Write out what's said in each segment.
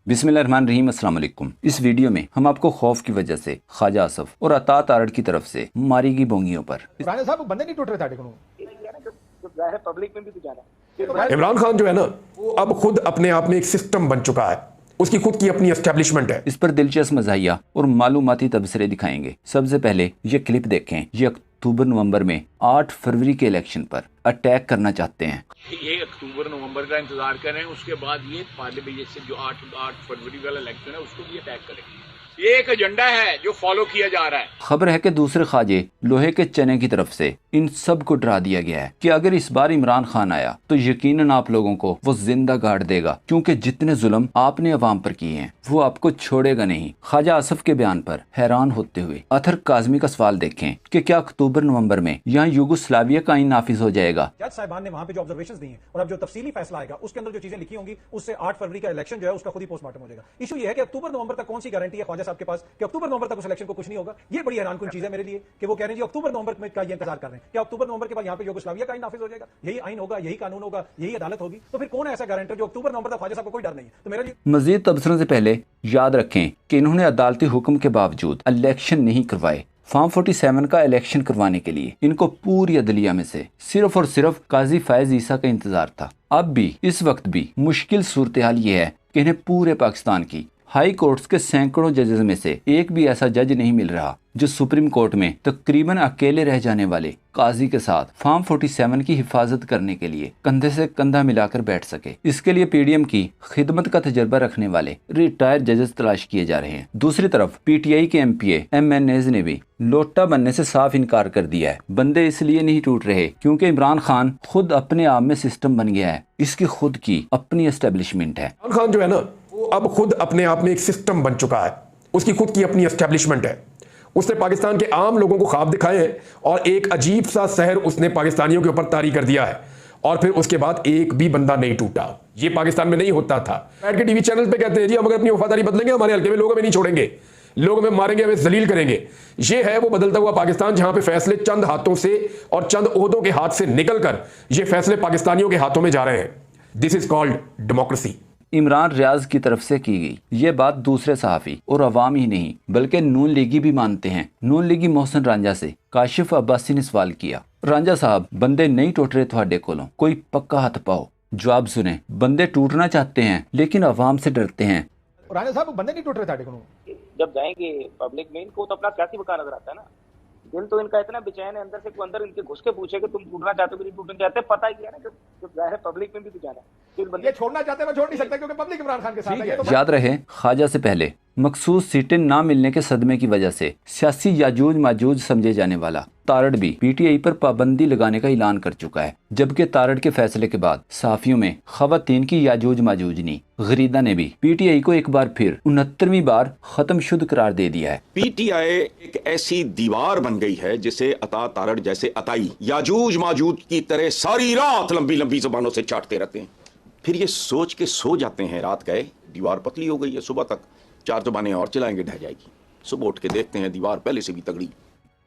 बिस्मिल्लाहिर्रहमानिर्रहीम, अस्सलाम वालेकुम। इस वीडियो में हम आपको खौफ की वजह से ख्वाजा आसफ और अता तारड़ की तरफ से मारी गई बोंगियों पर राणा साहब बंदे नहीं टूट रहे थे पब्लिक में भी तो जाना। इमरान खान जो है ना, वो अब खुद अपने आप में एक सिस्टम बन चुका है, उसकी खुद की अपनी एस्टेब्लिशमेंट है। इस पर दिलचस्प मज़ाहिया और मालूमाती तबसरे दिखाएंगे। सबसे पहले ये क्लिप देखें। ये अक्टूबर नवंबर में 8 फरवरी के इलेक्शन पर अटैक करना चाहते हैं। ये अक्टूबर नवंबर का इंतजार करें, उसके बाद ये पार्लियामेंट से जो 8 फरवरी वाला इलेक्शन है उसको भी अटैक करेंगे। ये एक एजेंडा है जो फॉलो किया जा रहा है। खबर है कि दूसरे ख्वाजे लोहे के चने की तरफ से इन सब को डरा दिया गया है कि अगर इस बार इमरान खान आया तो यकीनन आप लोगों को वो जिंदा गाड़ देगा, क्योंकि जितने जुल्म आपने अवाम पर किए हैं वो आपको छोड़ेगा नहीं। ख्वाजा आसफ के बयान पर हैरान होते हुए अतर काजमी का सवाल देखें कि क्या अक्टूबर नवंबर में यहाँ यूगोस्लाविया का आईन नाफिज हो जाएगा। जज साहिबान ने वहां पे जो ऑब्जर्वेशंस दी हैं और अब जो तफसीली फैसला आएगा उसके अंदर जो चीजें लिखी होंगी उससे 8 फरवरी का इलेक्शन जो है उसका खुद ही पोस्टमार्टम हो जाएगा। इशू ये है कि अक्टूबर नवंबर तक कौन सी गारंटी है ख्वाजा साहब के पास कि अक्टूबर नवंबर तक उस इलेक्शन को कुछ नहीं होगा। ये बड़ी हैरानकुन चीज है मेरे लिए कि वो कह रहे हैं जी अक्टूबर नवंबर में का ये इंतजार कर रहे हैं। क्या अक्टूबर नवंबर के बाद यहाँ पे यूगोस्लाविया का आईन नाफिज हो जाएगा, यही आईन होगा, यही कानून होगा, यही अदालत होगी? तो फिर कौन है ऐसा गारंटर जो अक्टूबर नवंबर तक ख्वाजा साहब को कोई डर नहीं है? तो मेरे लिए मजीद तबसरों से पहले याद रखें कि इन्होंने अदालती हुक्म के बावजूद इलेक्शन नहीं करवाए। फॉर्म 47 का इलेक्शन करवाने के लिए इनको पूरी अदलिया में से सिर्फ और सिर्फ काजी फैज ईसा का इंतजार था। अब भी इस वक्त भी मुश्किल सूरत हाल ये है कि इन्हें पूरे पाकिस्तान की हाई कोर्ट्स के सैकड़ों जजेस में से एक भी ऐसा जज नहीं मिल रहा जो सुप्रीम कोर्ट में तकरीबन अकेले रह जाने वाले काजी के साथ फॉर्म 47 की हिफाजत करने के लिए कंधे से कंधा मिलाकर बैठ सके। इसके लिए पीडीएम की खिदमत का तजर्बा रखने वाले रिटायर्ड जजेस तलाश किए जा रहे हैं। दूसरी तरफ पीटीआई के एमपीए एमएनएज ने भी लोटा बनने से साफ इनकार कर दिया है। बंदे इसलिए नहीं टूट रहे क्योंकि इमरान खान खुद अपने आप में सिस्टम बन गया है, इसकी खुद की अपनी एस्टेब्लिशमेंट है। इमरान खान जो है ना, वो अब खुद अपने आप में एक सिस्टम बन चुका है, उसकी खुद की अपनी एस्टेब्लिशमेंट है। उसने पाकिस्तान के आम लोगों को ख्वाब दिखाए हैं और एक अजीब सा शहर उसने पाकिस्तानियों के ऊपर तारी कर दिया है, और फिर उसके बाद एक भी बंदा नहीं टूटा। ये पाकिस्तान में नहीं होता था। बैठ के टीवी चैनल पे कहते हैं जी हम अगर अपनी वफादारी बदलेंगे हमारे हल्के में लोग हमें नहीं छोड़ेंगे, लोग हमें मारेंगे, हमें जलील करेंगे। ये है वो बदलता हुआ पाकिस्तान जहां पे फैसले चंद हाथों से और चंद ओहदों के हाथ से निकलकर ये फैसले पाकिस्तानियों के हाथों में जा रहे हैं। This is called democracy. Imran Riaz की तरफ से की गई ये बात दूसरे सहाफ़ी और अवाम ही नहीं बल्कि नून लीगी भी मानते हैं। नून लीगी मोहसिन रांझा से काशिफ अब्बासी ने सवाल किया, रांझा साहब बंदे नहीं टूट रहे थोड़े कोलों, कोई पक्का हाथ पाओ। जवाब सुने, बंदे टूटना चाहते हैं लेकिन अवाम से डरते हैं। राणा साहब बंदे नहीं टूट रहे थे जब जाएंगे पब्लिक में इनको तो अपना सियासी बका नजर आता है ना। दिल तो इनका इतना बेचैन है, अंदर से कोई अंदर इनके घुस के पूछे कि तुम टूटना चाहते हो कि नहीं टूटना चाहते, पता ही है ना कि जब जाहिर पब्लिक में भी तो जाना है। ये छोड़ना चाहते मैं छोड़ नहीं सकता क्योंकि पब्लिक इमरान खान के साथ है। याद रहे ख्वाजा से पहले मखसूस सीटें ना मिलने के सदमे की वजह से सियासी याजूज माजूज समझे जाने वाला तारड़ भी पीटीआई पर पाबंदी लगाने का ऐलान कर चुका है, जबकि तारड़ के फैसले के बाद साफियों में खवातीन की याजूज माजूजनी गरीदा ने भी पीटीआई को एक बार फिर 69वीं बार खत्म शुद्ध करार दे दिया है। पीटीआई एक ऐसी दीवार बन गई है जिसे अता तारड़ जैसे अताई याजूज माजूज की तरह सारी रात लंबी लंबी जुबानों से चाटते रहते हैं, फिर ये सोच के सो जाते हैं रात गए दीवार पतली हो गई है, सुबह तक 4 जुबानें और चलाएंगे ढह जाएगी। सुबह उठ के देखते हैं दीवार पहले से भी तगड़ी।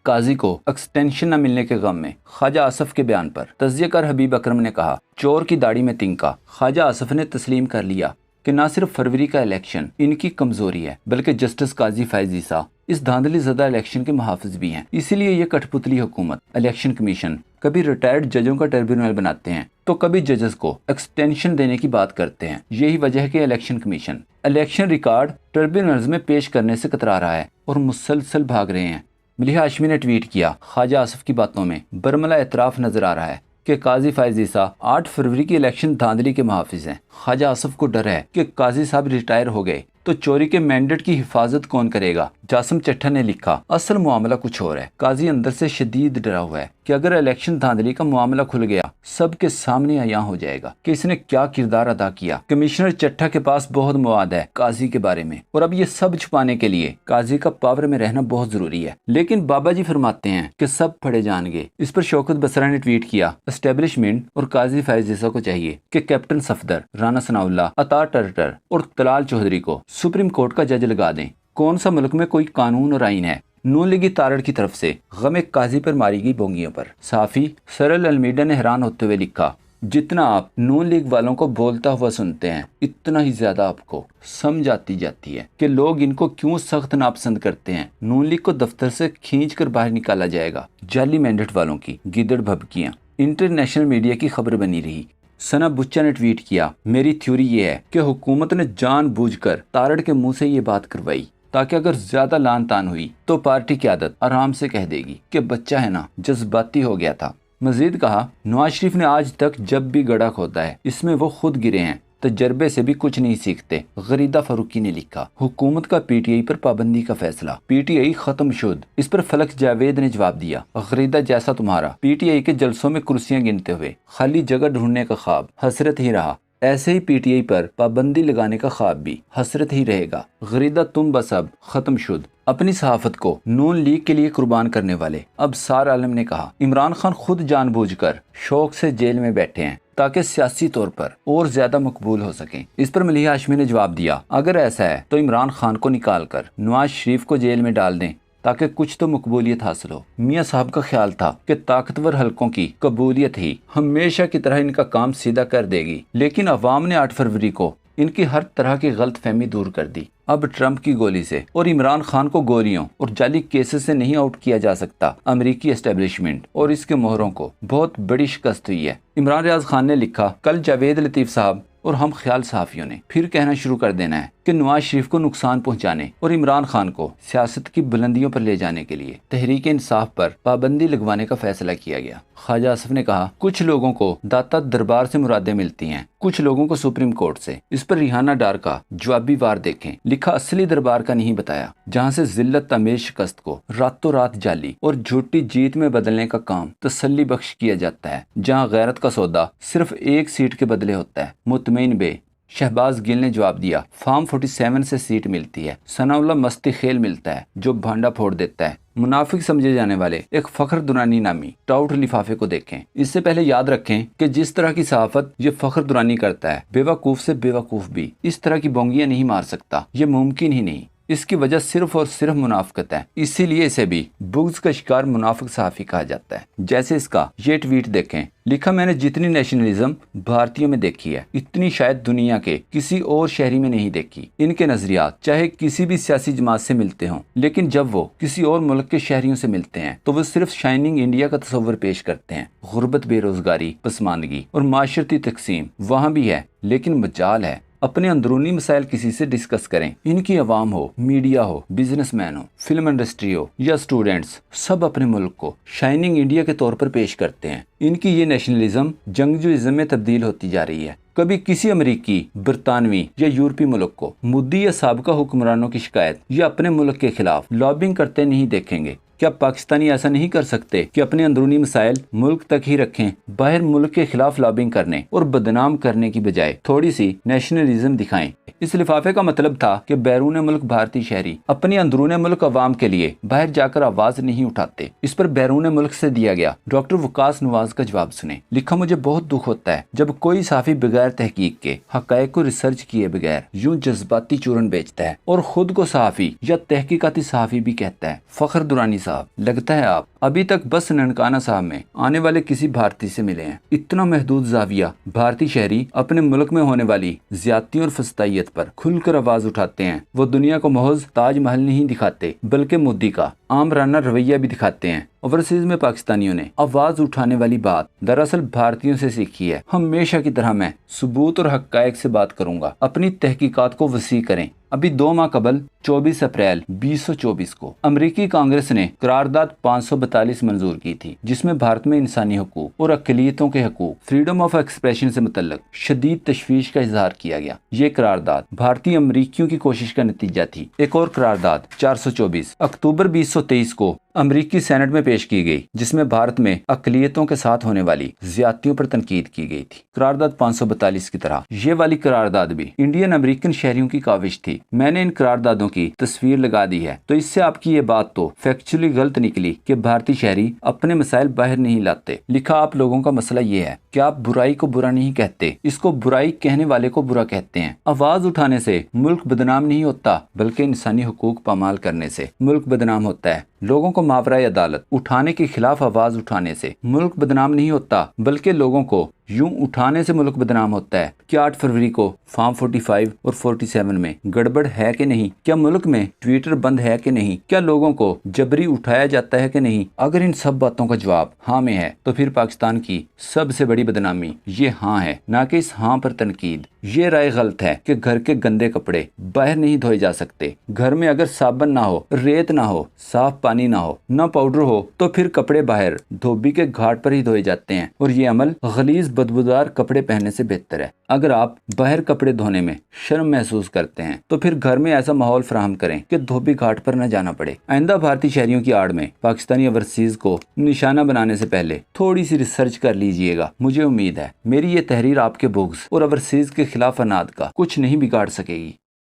काजी को एक्सटेंशन न मिलने के गम में ख्वाजा आसफ के बयान पर तज़ियाकार हबीब अकरम ने कहा, चोर की दाढ़ी में तिनका। ख्वाजा आसफ ने तस्लीम कर लिया कि न सिर्फ फरवरी का इलेक्शन इनकी कमजोरी है बल्कि जस्टिस काजी फैज ईसा इस धांधली ज़दा इलेक्शन के मुहाफिज भी हैं। इसीलिए ये कठपुतली हुकूमत इलेक्शन कमीशन कभी रिटायर्ड जजों का ट्रिब्यूनल बनाते हैं तो कभी जजेस को एक्सटेंशन देने की बात करते हैं। यही वजह है कि election commission election record tribunals में पेश करने से कतरा रहा है और मुसलसल भाग रहे हैं। मलिहा हाशमी ने ट्वीट किया, ख्वाजा आसफ की बातों में बरमला एतराफ नजर आ रहा है कि काजी फैज ईसा 8 फरवरी की इलेक्शन धांधली के मुहाफिज हैं। ख्वाजा आसफ को डर है कि काजी साहब रिटायर हो गए तो चोरी के मैंडेट की हिफाजत कौन करेगा। जासिम चट्टा ने लिखा, असल मामला कुछ और है। काजी अंदर से शदीद डरा हुआ है कि अगर इलेक्शन धांधली का मामला खुल गया सबके सामने आया हो जाएगा कि इसने क्या किरदार अदा किया। कमिश्नर चट्टा के पास बहुत मवाद है काजी के बारे में और अब ये सब छुपाने के लिए काजी का पावर में रहना बहुत जरूरी है। लेकिन बाबा जी फरमाते हैं कि सब पढ़े जाएंगे। इस पर शौकत बसरा ने ट्वीट किया, एस्टेब्लिशमेंट और काजी फैज ईसा को चाहिए कि कैप्टन सफदर, राना सनाउल्लाह, अता टर्टर और तलाल चौधरी को सुप्रीम कोर्ट का जज लगा दें। कौन सा मुल्क में कोई कानून और आइन है। नून लीगी तारड़ की तरफ से गम काजी पर मारी गई बोंगियों पर साफी सरल अलमीडा ने हैरान होते हुए लिखा, जितना आप नून लीग वालों को बोलता हुआ सुनते हैं, इतना ही ज्यादा आपको समझ आती जाती है कि लोग इनको क्यों सख्त नापसंद करते हैं। नून लीग को दफ्तर से खींच कर बाहर निकाला जाएगा। जाली मैंडेट वालों की गिदड़ भभकियां इंटरनेशनल मीडिया की खबर बनी रही। सना बुच्चा ने ट्वीट किया, मेरी थ्योरी ये है कि हुकूमत ने जानबूझकर तारड़ के मुंह से ये बात करवाई ताकि अगर ज्यादा लान तान हुई तो पार्टी की आदत आराम से कह देगी कि बच्चा है ना, जज्बाती हो गया था। मजीद कहा, नवाज शरीफ ने आज तक जब भी गड्ढा खोदा है इसमें वो खुद गिरे हैं, तजर्बे से भी कुछ नहीं सीखते। गरीदा फारूकी ने लिखा, हुकूमत का पीटीआई पर पाबंदी का फैसला, पीटीआई खत्म शुद्ध। इस पर फलक जावेद ने जवाब दिया, गरीदा जैसा तुम्हारा पीटीआई के जलसों में कुर्सियां गिनते हुए खाली जगह ढूंढने का ख्वाब हसरत ही रहा, ऐसे ही पीटीआई पर पाबंदी लगाने का ख्वाब भी हसरत ही रहेगा। गरीदा तुम बस अब खत्म शुद्ध। अपनी सहाफत को नून लीग के लिए कुर्बान करने वाले अब सार आलम ने कहा, इमरान खान खुद जानबूझकर शौक से जेल में बैठे हैं ताकि सियासी तौर पर और ज्यादा मकबूल हो सकें। इस पर मलिहा हाशमी ने जवाब दिया, अगर ऐसा है तो इमरान खान को निकाल कर नवाज शरीफ को जेल में डाल दें ताकि कुछ तो मकबूलियत हासिल हो। मियाँ साहब का ख्याल था कि ताकतवर हलकों की कबूलियत ही हमेशा की तरह इनका काम सीधा कर देगी, लेकिन अवाम ने 8 फरवरी को इनकी हर तरह की गलत फहमी दूर कर दी। अब ट्रंप की गोली से और इमरान खान को गोलियों और जाली केसेस से नहीं आउट किया जा सकता। अमेरिकी एस्टेब्लिशमेंट और इसके मोहरों को बहुत बड़ी शिकस्त हुई है। इमरान रियाज खान ने लिखा, कल जावेद लतीफ साहब और हम ख्याल सहाफियों ने फिर कहना शुरू कर देना है कि नवाज शरीफ को नुकसान पहुंचाने और इमरान खान को सियासत की बुलंदियों पर ले जाने के लिए तहरीक इंसाफ पर पाबंदी लगवाने का फैसला किया गया। ख्वाजा आसिफ ने कहा, कुछ लोगों को दाता दरबार से मुरादें मिलती हैं, कुछ लोगों को सुप्रीम कोर्ट से। इस पर रिहाना डार का जवाबी वार देखें। लिखा, असली दरबार का नहीं बताया, जहां से जिल्लत तमेज शिकस्त को रातों रात जाली और झूठी जीत में बदलने का काम तसल्ली बख्श किया जाता है, जहां गैरत का सौदा सिर्फ 1 सीट के बदले होता है। मुतमईन बे शहबाज गिल ने जवाब दिया, फार्म 47 से सीट मिलती है, सनाउल्लाह मस्ती खेल मिलता है जो भांडा फोड़ देता है। मुनाफिक समझे जाने वाले एक फखर दुरानी नामी टाउट लिफाफे को देखें। इससे पहले याद रखें कि जिस तरह की सहाफत ये फखर दुरानी करता है, बेवकूफ से बेवकूफ भी इस तरह की बोंगियां नहीं मार सकता। ये मुमकिन ही नहीं। इसकी वजह सिर्फ और सिर्फ मुनाफिकत है, इसीलिए इसे भी बुग़्ज़ का शिकार मुनाफिक सहाफ़ी कहा जाता है। जैसे इसका ये ट्वीट देखें, लिखा, मैंने जितनी नेशनलिज्म भारतीयों में देखी है इतनी शायद दुनिया के किसी और शहरी में नहीं देखी। इनके नजरियात चाहे किसी भी सियासी जमात से मिलते हों, लेकिन जब वो किसी और मुल्क के शहरियों से मिलते हैं तो वो सिर्फ शाइनिंग इंडिया का तस्वर पेश करते हैं। गुर्बत, बेरोजगारी, पसमानदगी और माशरती तकसीम वहाँ भी है, लेकिन मजाल है अपने अंदरूनी मसाइल किसी से डिस्कस करें। इनकी अवाम हो, मीडिया हो, बिजनेसमैन हो, फिल्म इंडस्ट्री हो या स्टूडेंट्स, सब अपने मुल्क को शाइनिंग इंडिया के तौर पर पेश करते हैं। इनकी ये नेशनलिज्म जंगजूइज्म में तब्दील होती जा रही है। कभी किसी अमेरिकी, बरतानवी या यूरोपीय मुल्क को मुद्दी या साबका हुक्मरानों की शिकायत या अपने मुल्क के खिलाफ लॉबिंग करते नहीं देखेंगे। क्या पाकिस्तानी ऐसा नहीं कर सकते कि अपने अंदरूनी मसाइल मुल्क तक ही रखें, बाहर मुल्क के खिलाफ लॉबिंग करने और बदनाम करने की बजाय थोड़ी सी नेशनलिज्म दिखाएं? इस लिफाफे का मतलब था कि बैरून मुल्क भारतीय शहरी अपनी अंदरून मुल्क अवाम के लिए बाहर जाकर आवाज नहीं उठाते। इस पर बैरून मुल्क से दिया गया डॉक्टर वकास नवाज का जवाब सुने। लिखा, मुझे बहुत दुख होता है जब कोई साफी बगैर तहकीक के हकायक को रिसर्च किए बगैर यूं जज्बाती चूरन बेचता है और खुद को सहाफी या तहकीकाती सहाफी भी कहता है। फखर दुरानी साहब, लगता है आप अभी तक बस ननकाना साहब में आने वाले किसी भारतीय से मिले हैं। इतना महदूद जाविया भारतीय शहरी अपने मुल्क में होने वाली ज्यादतियों और फस्तायत पर खुलकर आवाज उठाते हैं। वो दुनिया को महज ताजमहल नहीं दिखाते बल्कि मोदी का आमराना रवैया भी दिखाते हैं। ओवरसीज में पाकिस्तानियों ने आवाज उठाने वाली बात दरअसल भारतीयों से सीखी है। हमेशा की तरह मैं सबूत और हक़ाइक़ से बात करूंगा। अपनी तहकीकात को वसी करें। अभी 2 माह कबल 24 अप्रैल 2024 को अमेरिकी कांग्रेस ने करारदाद 542 मंजूर की थी, जिसमें भारत में इंसानी हकूक और अक़लियतों के हकूक, फ्रीडम ऑफ एक्सप्रेशन से मुतल्लिक शदीद तशवीश का इजहार किया गया। ये करारदाद भारतीय अमरीकियों की कोशिश का नतीजा थी। एक और करारदाद 424 अक्टूबर 2023 को अमरीकी सेनेट में पेश की गई, जिसमें भारत में अक़लियतों के साथ होने वाली ज्यादतियों पर तनकीद की गई थी। करारदाद 542 की तरह ये वाली करारदाद भी इंडियन अमेरिकन शहरियों की काविश थी। मैंने इन करारदादों की तस्वीर लगा दी है, तो इससे आपकी ये बात तो फैक्चुअली गलत निकली कि भारतीय शहरी अपने मसाइल बाहर नहीं लाते। लिखा, आप लोगों का मसला ये है क्या आप बुराई को बुरा नहीं कहते, इसको बुराई कहने वाले को बुरा कहते हैं। आवाज उठाने से मुल्क बदनाम नहीं होता, बल्कि इंसानी हुकूक पामाल करने से मुल्क बदनाम होता है। लोगों को मावराए अदालत उठाने के खिलाफ आवाज उठाने से मुल्क बदनाम नहीं होता, बल्कि लोगों को यूं उठाने से मुल्क बदनाम होता है। क्या 8 फरवरी को फॉर्म 45 और 47 में गड़बड़ है कि नहीं? क्या मुल्क में ट्विटर बंद है कि नहीं? क्या लोगों को जबरी उठाया जाता है कि नहीं? अगर इन सब बातों का जवाब हाँ में है तो फिर पाकिस्तान की सबसे बड़ी बदनामी ये हाँ है, ना कि इस हाँ पर तनकीद। ये राय गलत है कि घर के गंदे कपड़े बाहर नहीं धोए जा सकते। घर में अगर साबन ना हो, रेत ना हो, साफ पानी ना हो, ना पाउडर हो, तो फिर कपड़े बाहर धोबी के घाट पर ही धोए जाते हैं और ये अमल गलीज बदबूदार कपड़े पहनने से बेहतर है। अगर आप बाहर कपड़े धोने में शर्म महसूस करते हैं तो फिर घर में ऐसा माहौल फराहम करें कि धोबी घाट पर न जाना पड़े। आइंदा भारतीय शहरियों की आड़ में पाकिस्तानी ओवरसीज को निशाना बनाने से पहले थोड़ी सी रिसर्च कर लीजिएगा। मुझे उम्मीद है मेरी ये तहरीर आपके बुग्स और ओवरसीज के खिलाफ अनाद का कुछ नहीं बिगाड़ सकेगी।